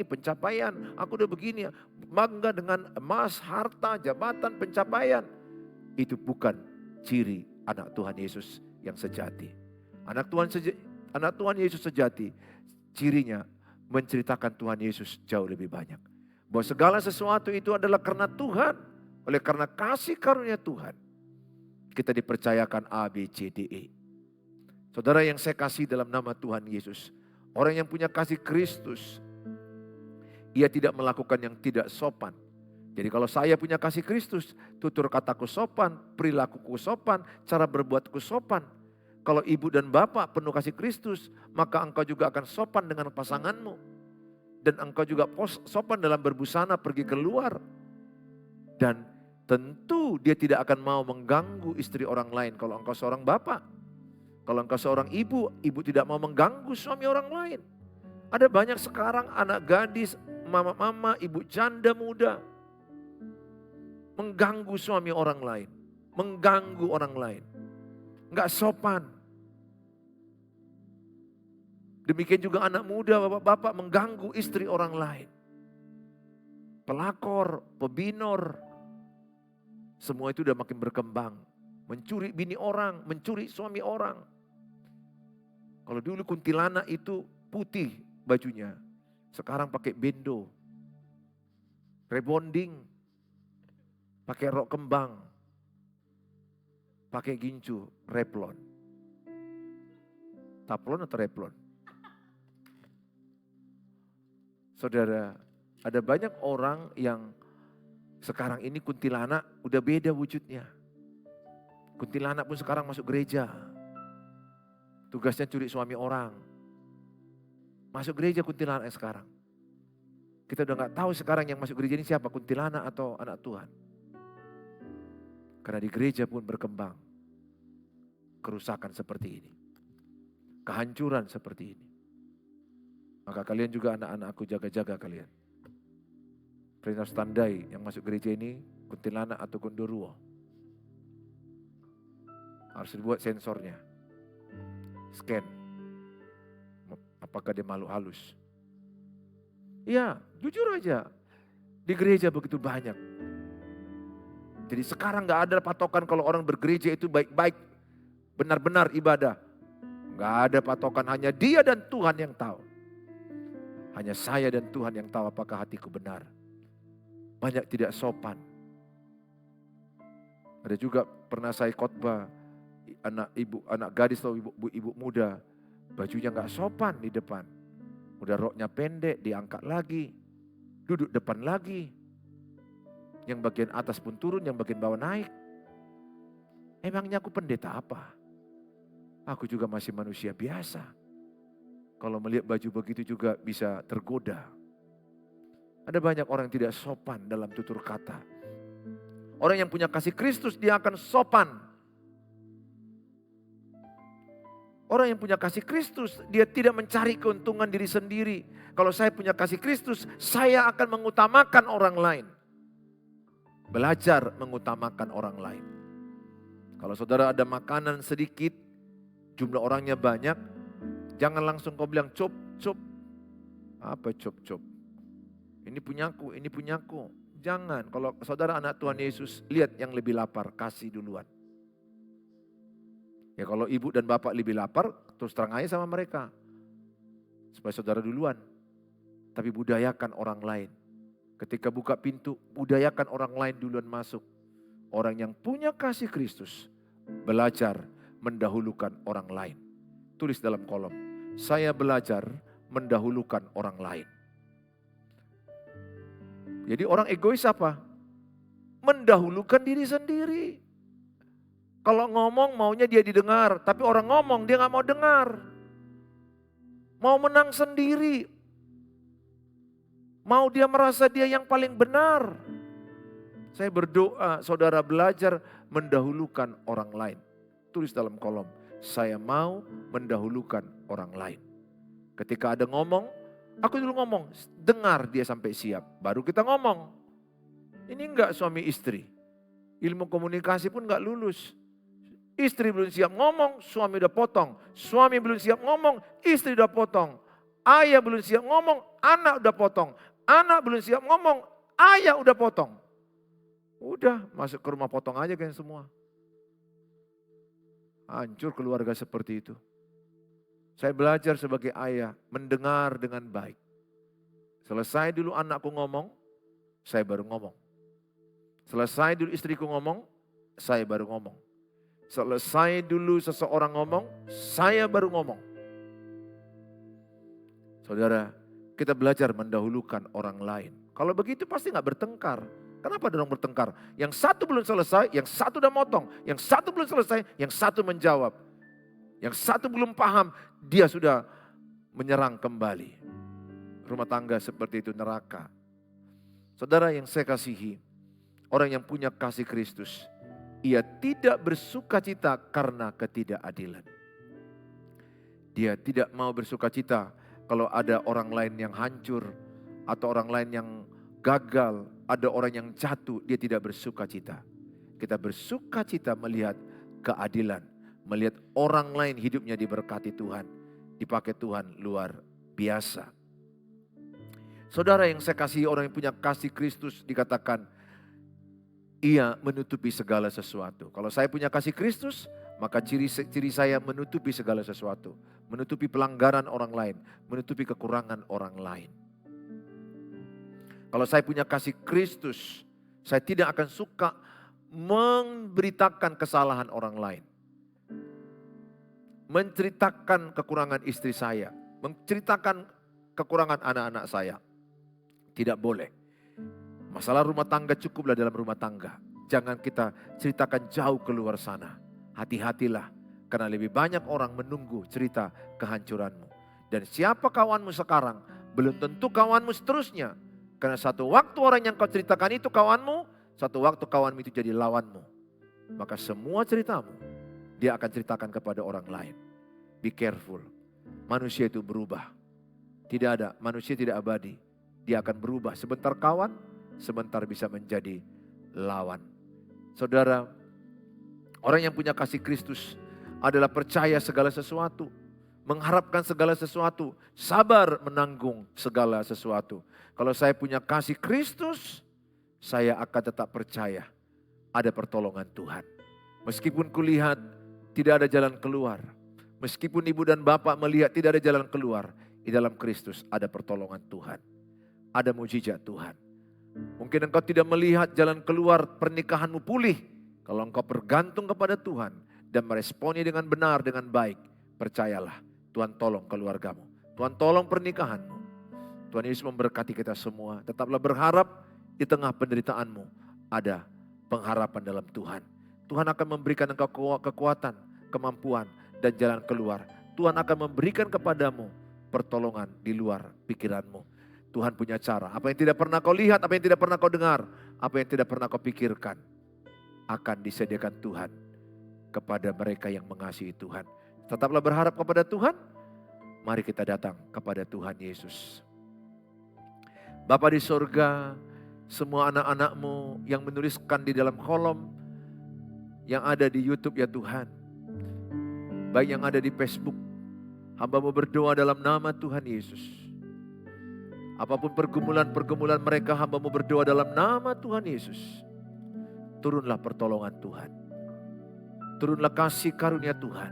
pencapaian, aku udah begini. Bangga dengan emas, harta, jabatan, pencapaian. Itu bukan ciri anak Tuhan Yesus yang sejati. Anak Tuhan Yesus sejati, cirinya menceritakan Tuhan Yesus jauh lebih banyak. Bahwa segala sesuatu itu adalah karena Tuhan. Oleh karena kasih karunia Tuhan, kita dipercayakan A, B, C, D, E. Saudara yang saya kasih dalam nama Tuhan Yesus, orang yang punya kasih Kristus, ia tidak melakukan yang tidak sopan. Jadi kalau saya punya kasih Kristus, tutur kataku sopan, perilakuku sopan, cara berbuatku sopan. Kalau ibu dan bapak penuh kasih Kristus, maka engkau juga akan sopan dengan pasanganmu. Dan engkau juga sopan dalam berbusana pergi keluar. Dan tentu dia tidak akan mau mengganggu istri orang lain kalau engkau seorang bapak. Kalau engkau seorang ibu, ibu tidak mau mengganggu suami orang lain. Ada banyak sekarang anak gadis, mama-mama, ibu janda muda. Mengganggu suami orang lain. Mengganggu orang lain. Enggak sopan. Demikian juga anak muda, bapak-bapak mengganggu istri orang lain. Pelakor, pebinor. Semua itu udah makin berkembang. Mencuri bini orang, mencuri suami orang. Kalau dulu kuntilanak itu putih bajunya. Sekarang pakai bendo. Rebonding. Pakai rok kembang. Pakai gincu, replon. Taplon atau replon? Saudara, ada banyak orang yang sekarang ini kuntilanak udah beda wujudnya. Kuntilanak pun sekarang masuk gereja. Tugasnya curi suami orang. Masuk gereja kuntilanak sekarang. Kita udah gak tahu sekarang yang masuk gereja ini siapa, kuntilanak atau anak Tuhan. Karena di gereja pun berkembang kerusakan seperti ini. Kehancuran seperti ini. Maka kalian juga anak-anakku jaga-jaga kalian. Kalian harus tandai yang masuk gereja ini kuntilanak atau gondoruo. Harus dibuat sensornya. Scan. Apakah dia makhluk halus? Iya, jujur aja. Di gereja begitu banyak. Jadi sekarang gak ada patokan kalau orang bergereja itu baik-baik. Benar-benar ibadah. Gak ada patokan, hanya dia dan Tuhan yang tahu. Hanya saya dan Tuhan yang tahu apakah hatiku benar. Banyak tidak sopan. Ada juga pernah saya khotbah anak gadis atau ibu muda, bajunya nggak sopan di depan. Udah roknya pendek, diangkat lagi, duduk depan lagi. Yang bagian atas pun turun, yang bagian bawah naik. Emangnya aku pendeta apa? Aku juga masih manusia biasa. Kalau melihat baju begitu juga bisa tergoda. Ada banyak orang yang tidak sopan dalam tutur kata. Orang yang punya kasih Kristus dia akan sopan. Orang yang punya kasih Kristus dia tidak mencari keuntungan diri sendiri. Kalau saya punya kasih Kristus, saya akan mengutamakan orang lain. Belajar mengutamakan orang lain. Kalau saudara ada makanan sedikit, jumlah orangnya banyak, jangan langsung kau bilang cop. Apa cop? Ini punyaku, ini punyaku. Jangan, kalau saudara anak Tuhan Yesus, lihat yang lebih lapar, kasih duluan. Ya kalau ibu dan bapak lebih lapar, terus terang aja sama mereka. Supaya saudara duluan. Tapi budayakan orang lain. Ketika buka pintu, budayakan orang lain duluan masuk. Orang yang punya kasih Kristus, belajar mendahulukan orang lain. Tulis dalam kolom, saya belajar mendahulukan orang lain. Jadi orang egois apa? Mendahulukan diri sendiri. Kalau ngomong maunya dia didengar, tapi orang ngomong dia gak mau dengar. Mau menang sendiri. Mau dia merasa dia yang paling benar. Saya berdoa saudara belajar mendahulukan orang lain. Tulis dalam kolom, saya mau mendahulukan orang lain. Ketika ada ngomong, aku dulu ngomong, dengar dia sampai siap. Baru kita ngomong. Ini enggak suami istri. Ilmu komunikasi pun enggak lulus. Istri belum siap ngomong, suami udah potong. Suami belum siap ngomong, istri udah potong. Ayah belum siap ngomong, anak udah potong. Anak belum siap ngomong, ayah udah potong. Udah masuk ke rumah potong aja kan semua. Hancur keluarga seperti itu. Saya belajar sebagai ayah, mendengar dengan baik. Selesai dulu anakku ngomong, saya baru ngomong. Selesai dulu istriku ngomong, saya baru ngomong. Selesai dulu seseorang ngomong, saya baru ngomong. Saudara, kita belajar mendahulukan orang lain. Kalau begitu pasti nggak bertengkar. Kenapa dorong bertengkar? Yang satu belum selesai, yang satu udah motong. Yang satu belum selesai, yang satu menjawab. Yang satu belum paham, dia sudah menyerang kembali. Rumah tangga seperti itu neraka. Saudara yang saya kasihi, orang yang punya kasih Kristus, ia tidak bersuka cita karena ketidakadilan. Dia tidak mau bersuka cita kalau ada orang lain yang hancur, atau orang lain yang gagal, ada orang yang jatuh, dia tidak bersuka cita. Kita bersuka cita melihat keadilan, melihat orang lain hidupnya diberkati Tuhan, dipakai Tuhan luar biasa. Saudara yang saya kasihi, orang yang punya kasih Kristus dikatakan, ia menutupi segala sesuatu. Kalau saya punya kasih Kristus, maka ciri saya menutupi segala sesuatu. Menutupi pelanggaran orang lain, menutupi kekurangan orang lain. Kalau saya punya kasih Kristus, saya tidak akan suka memberitakan kesalahan orang lain. Menceritakan kekurangan istri saya, menceritakan kekurangan anak-anak saya. Tidak boleh. Masalah rumah tangga cukuplah dalam rumah tangga. Jangan kita ceritakan jauh keluar sana. Hati-hatilah, karena lebih banyak orang menunggu cerita kehancuranmu. Dan siapa kawanmu sekarang, belum tentu kawanmu seterusnya. Karena satu waktu orang yang kau ceritakan itu kawanmu, satu waktu kawanmu itu jadi lawanmu. Maka semua ceritamu, dia akan ceritakan kepada orang lain. Be careful. Manusia itu berubah. Tidak ada, manusia tidak abadi. Dia akan berubah. Sebentar kawan, sebentar bisa menjadi lawan. Saudara, orang yang punya kasih Kristus adalah percaya segala sesuatu, mengharapkan segala sesuatu, sabar menanggung segala sesuatu. Kalau saya punya kasih Kristus, saya akan tetap percaya ada pertolongan Tuhan. Meskipun kulihat tidak ada jalan keluar, meskipun ibu dan bapak melihat tidak ada jalan keluar, di dalam Kristus ada pertolongan Tuhan. Ada mujizat Tuhan. Mungkin engkau tidak melihat jalan keluar pernikahanmu pulih. Kalau engkau bergantung kepada Tuhan dan meresponnya dengan benar, dengan baik, percayalah Tuhan tolong keluargamu. Tuhan tolong pernikahanmu. Tuhan Yesus memberkati kita semua. Tetaplah berharap di tengah penderitaanmu ada pengharapan dalam Tuhan. Tuhan akan memberikan engkau kekuatan, kemampuan, dan jalan keluar. Tuhan akan memberikan kepadamu pertolongan di luar pikiranmu. Tuhan punya cara. Apa yang tidak pernah kau lihat, apa yang tidak pernah kau dengar, apa yang tidak pernah kau pikirkan, akan disediakan Tuhan kepada mereka yang mengasihi Tuhan. Tetaplah berharap kepada Tuhan. Mari kita datang kepada Tuhan Yesus. Bapa di sorga, semua anak-anakmu yang menuliskan di dalam kolom yang ada di YouTube ya Tuhan, baik yang ada di Facebook, hamba-Mu berdoa dalam nama Tuhan Yesus. Apapun pergumulan-pergumulan mereka, hamba-Mu berdoa dalam nama Tuhan Yesus. Turunlah pertolongan Tuhan. Turunlah kasih karunia Tuhan.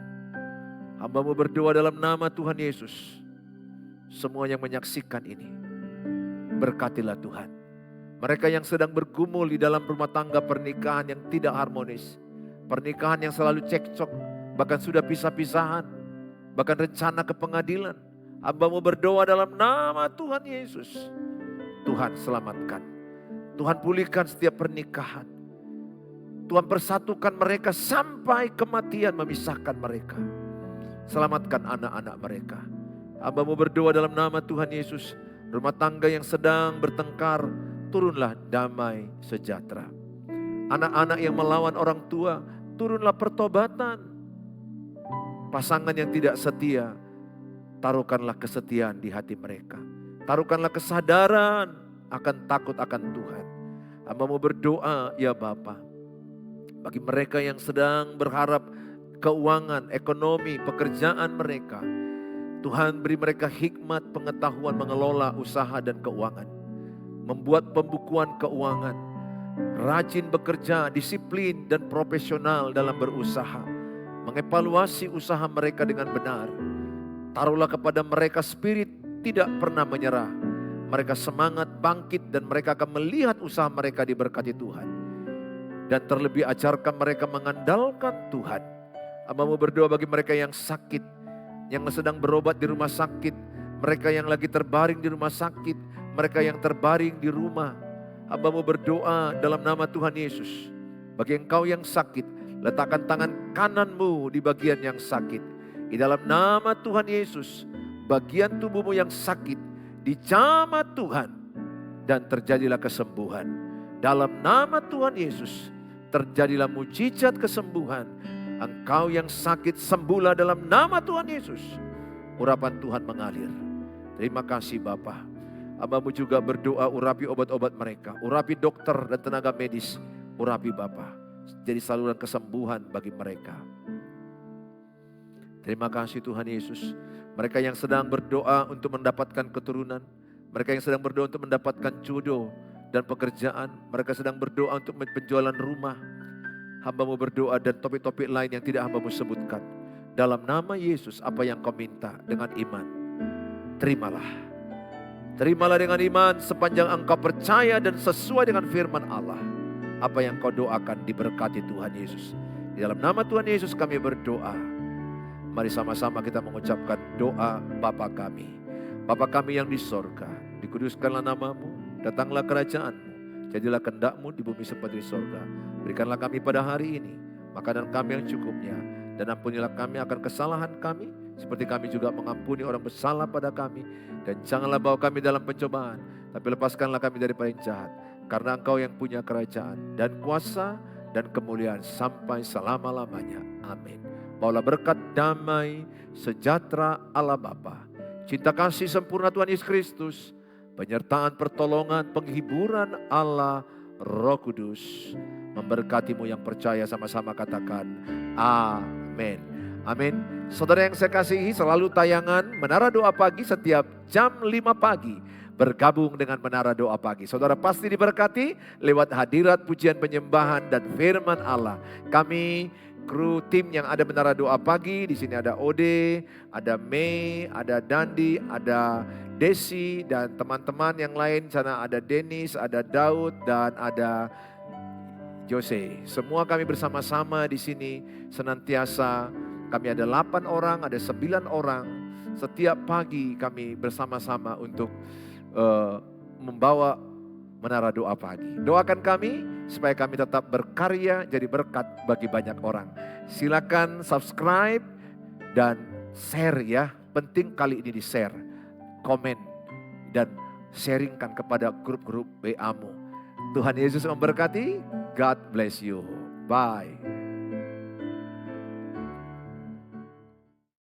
Hamba-Mu berdoa dalam nama Tuhan Yesus. Semua yang menyaksikan ini, berkatilah Tuhan. Mereka yang sedang bergumul di dalam rumah tangga pernikahan yang tidak harmonis. Pernikahan yang selalu cekcok, bahkan sudah pisah-pisahan. Bahkan rencana ke pengadilan. Hamba-Mu berdoa dalam nama Tuhan Yesus. Tuhan selamatkan. Tuhan pulihkan setiap pernikahan. Tuhan persatukan mereka sampai kematian memisahkan mereka. Selamatkan anak-anak mereka. Hamba-Mu berdoa dalam nama Tuhan Yesus. Rumah tangga yang sedang bertengkar, turunlah damai sejahtera. Anak-anak yang melawan orang tua, turunlah pertobatan. Pasangan yang tidak setia, taruhkanlah kesetiaan di hati mereka. Taruhkanlah kesadaran akan takut akan Tuhan. Hamba-Mu berdoa ya Bapa, bagi mereka yang sedang berharap keuangan, ekonomi, pekerjaan mereka. Tuhan beri mereka hikmat, pengetahuan mengelola usaha dan keuangan. Membuat pembukuan keuangan. Rajin bekerja, disiplin dan profesional dalam berusaha. Mengevaluasi usaha mereka dengan benar. Taruhlah kepada mereka spirit tidak pernah menyerah. Mereka semangat bangkit dan mereka akan melihat usaha mereka diberkati Tuhan. Dan terlebih ajarkan mereka mengandalkan Tuhan. Hamba-Mu berdoa bagi mereka yang sakit, yang sedang berobat di rumah sakit, mereka yang lagi terbaring di rumah sakit, mereka yang terbaring di rumah. Hamba-Mu berdoa dalam nama Tuhan Yesus. Bagi engkau yang sakit, letakkan tangan kanan-Mu di bagian yang sakit. Di dalam nama Tuhan Yesus, bagian tubuhmu yang sakit, dijamah Tuhan dan terjadilah kesembuhan. Dalam nama Tuhan Yesus, terjadilah mujizat kesembuhan. Engkau yang sakit sembuhlah dalam nama Tuhan Yesus. Urapan Tuhan mengalir. Terima kasih Bapa. Hamba-Mu juga berdoa urapi obat-obat mereka. Urapi dokter dan tenaga medis. Urapi Bapa. Jadi saluran kesembuhan bagi mereka. Terima kasih Tuhan Yesus. Mereka yang sedang berdoa untuk mendapatkan keturunan. Mereka yang sedang berdoa untuk mendapatkan jodoh dan pekerjaan. Mereka sedang berdoa untuk penjualan rumah. Hamba-Mu berdoa dan topik-topik lain yang tidak Hamba-Mu sebutkan. Dalam nama Yesus apa yang kau minta dengan iman. Terimalah. Terimalah dengan iman sepanjang engkau percaya dan sesuai dengan firman Allah. Apa yang kau doakan diberkati Tuhan Yesus. Di dalam nama Tuhan Yesus kami berdoa. Mari sama-sama kita mengucapkan doa Bapa kami. Bapa kami yang di sorga, dikuduskanlah nama-Mu, datanglah kerajaan-Mu, jadilah kehendak-Mu di bumi seperti di sorga. Berikanlah kami pada hari ini makanan kami yang cukupnya, dan ampunilah kami akan kesalahan kami, seperti kami juga mengampuni orang bersalah pada kami. Dan janganlah bawa kami dalam pencobaan, tapi lepaskanlah kami daripada yang jahat. Karena Engkau yang punya kerajaan dan kuasa dan kemuliaan sampai selama-lamanya. Amin. Bawalah berkat damai, sejahtera Allah Bapa, cinta kasih sempurna Tuhan Yesus Kristus, penyertaan pertolongan, penghiburan Allah Roh Kudus, memberkatimu yang percaya. Sama-sama katakan amin. Amin. Saudara yang saya kasihi, selalu tayangan Menara Doa Pagi setiap jam 5 pagi. Bergabung dengan Menara Doa Pagi. Saudara pasti diberkati lewat hadirat pujian penyembahan dan firman Allah. Kami kru tim yang ada Menara Doa Pagi, di sini ada Ode, ada Mei, ada Dandi, ada Desi, dan teman-teman yang lain. Sana ada Dennis, ada Daud, dan ada Jose. Semua kami bersama-sama di sini senantiasa. Kami ada 8 orang, ada 9 orang. Setiap pagi kami bersama-sama untuk membawa Menara Doa Pagi. Doakan kami supaya kami tetap berkarya jadi berkat bagi banyak orang. Silakan subscribe dan share ya. Penting kali ini di-share, komen, dan sharingkan kepada grup-grup WA-mu. Tuhan Yesus memberkati. God bless you. Bye.